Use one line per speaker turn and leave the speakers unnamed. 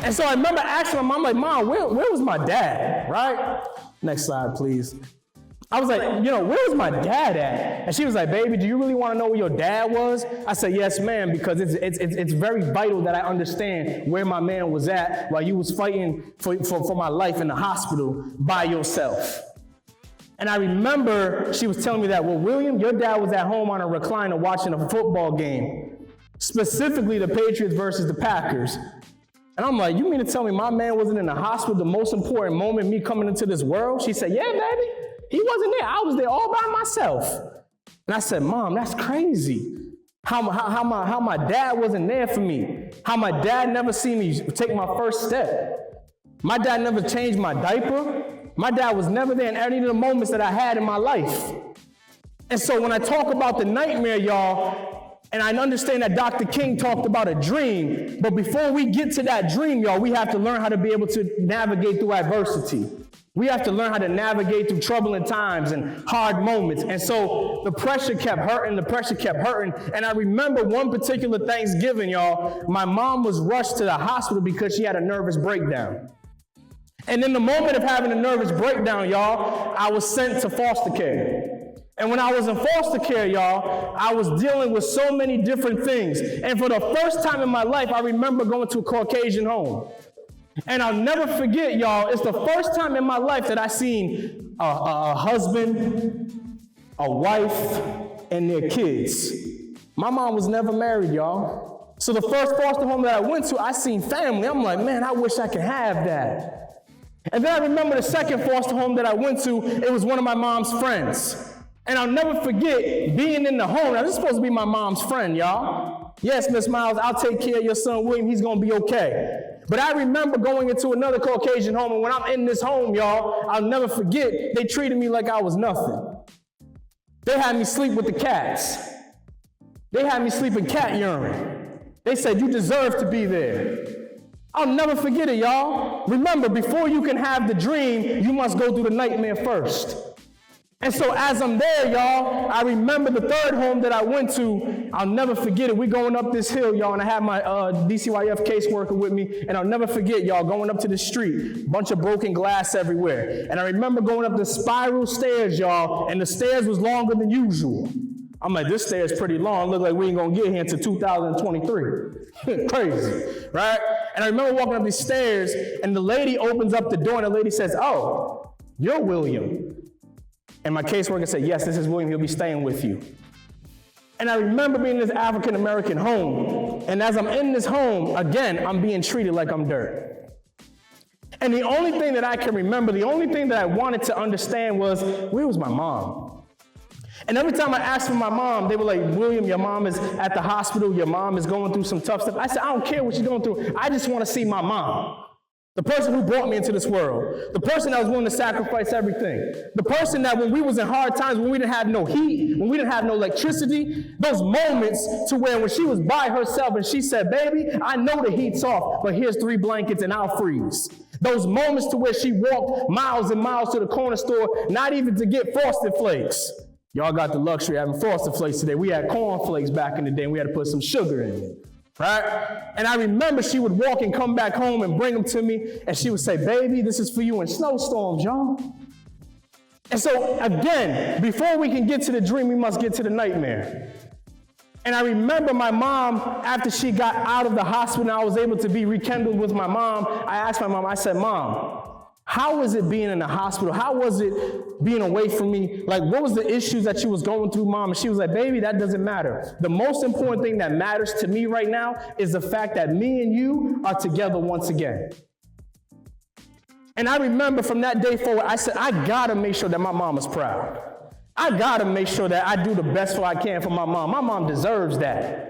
And so I remember asking my mom, like, Mom, where was my dad, right? Next slide, please. I was like, where was my dad at? And she was like, baby, do you really want to know where your dad was? I said, yes, ma'am, because it's very vital that I understand where my man was at while you was fighting for my life in the hospital by yourself. And I remember she was telling me that, well, William, your dad was at home on a recliner watching a football game, specifically the Patriots versus the Packers. And I'm like, you mean to tell me my man wasn't in the hospital the most important moment, me coming into this world? She said, yeah, baby. He wasn't there. I was there all by myself. And I said, Mom, that's crazy. How my dad wasn't there for me. How my dad never seen me take my first step. My dad never changed my diaper. My dad was never there in any of the moments that I had in my life. And so when I talk about the nightmare, y'all, and I understand that Dr. King talked about a dream, but before we get to that dream, y'all, we have to learn how to be able to navigate through adversity. We have to learn how to navigate through troubling times and hard moments. And so the pressure kept hurting, And I remember one particular Thanksgiving, y'all, my mom was rushed to the hospital because she had a nervous breakdown. And in the moment of having a nervous breakdown, y'all, I was sent to foster care. And when I was in foster care, y'all, I was dealing with so many different things. And for the first time in my life, I remember going to a Caucasian home. And I'll never forget, y'all, it's the first time in my life that I seen a husband, a wife, and their kids. My mom was never married, y'all. So the first foster home that I went to, I seen family. I'm like, man, I wish I could have that. And then I remember the second foster home that I went to, it was one of my mom's friends. And I'll never forget being in the home. Now, this is supposed to be my mom's friend, y'all. Yes, Miss Miles, I'll take care of your son, William. He's going to be okay. But I remember going into another Caucasian home, and when I'm in this home, y'all, I'll never forget, they treated me like I was nothing. They had me sleep with the cats. They had me sleep in cat urine. They said, you deserve to be there. I'll never forget it, y'all. Remember, before you can have the dream, you must go through the nightmare first. And so as I'm there, y'all, I remember the third home that I went to. I'll never forget it. We're going up this hill, y'all, and I had my DCYF caseworker with me, and I'll never forget, y'all, going up to the street, bunch of broken glass everywhere. And I remember going up the spiral stairs, y'all, and the stairs was longer than usual. I'm like, this stair is pretty long. Look like we ain't gonna get here until 2023. Crazy, right? And I remember walking up these stairs, and the lady opens up the door, and the lady says, oh, you're William. And my caseworker said, yes, this is William. He'll be staying with you. And I remember being in this African-American home. And as I'm in this home, again, I'm being treated like I'm dirt. And the only thing that I can remember, the only thing that I wanted to understand was, where was my mom? And every time I asked for my mom, they were like, William, your mom is at the hospital. Your mom is going through some tough stuff. I said, I don't care what she's going through. I just want to see my mom. The person who brought me into this world. The person that was willing to sacrifice everything. The person that when we was in hard times, when we didn't have no heat, when we didn't have no electricity, those moments to where when she was by herself and she said, baby, I know the heat's off, but here's 3 blankets and I'll freeze. Those moments to where she walked miles and miles to the corner store, not even to get Frosted Flakes. Y'all got the luxury of having Frosted Flakes today. We had corn flakes back in the day and we had to put some sugar in it. Right? And I remember she would walk and come back home and bring them to me, and she would say, baby, this is for you in snowstorms, y'all. And so, again, before we can get to the dream, we must get to the nightmare. And I remember my mom, after she got out of the hospital and I was able to be rekindled with my mom, I asked my mom, I said, Mom, how was it being in the hospital? How was it being away from me? Like, what was the issues that you was going through, Mom? And she was like, baby, that doesn't matter. The most important thing that matters to me right now is the fact that me and you are together once again. And I remember from that day forward, I said, I gotta make sure that my mom is proud. I gotta make sure that I do the best I can for my mom. My mom deserves that.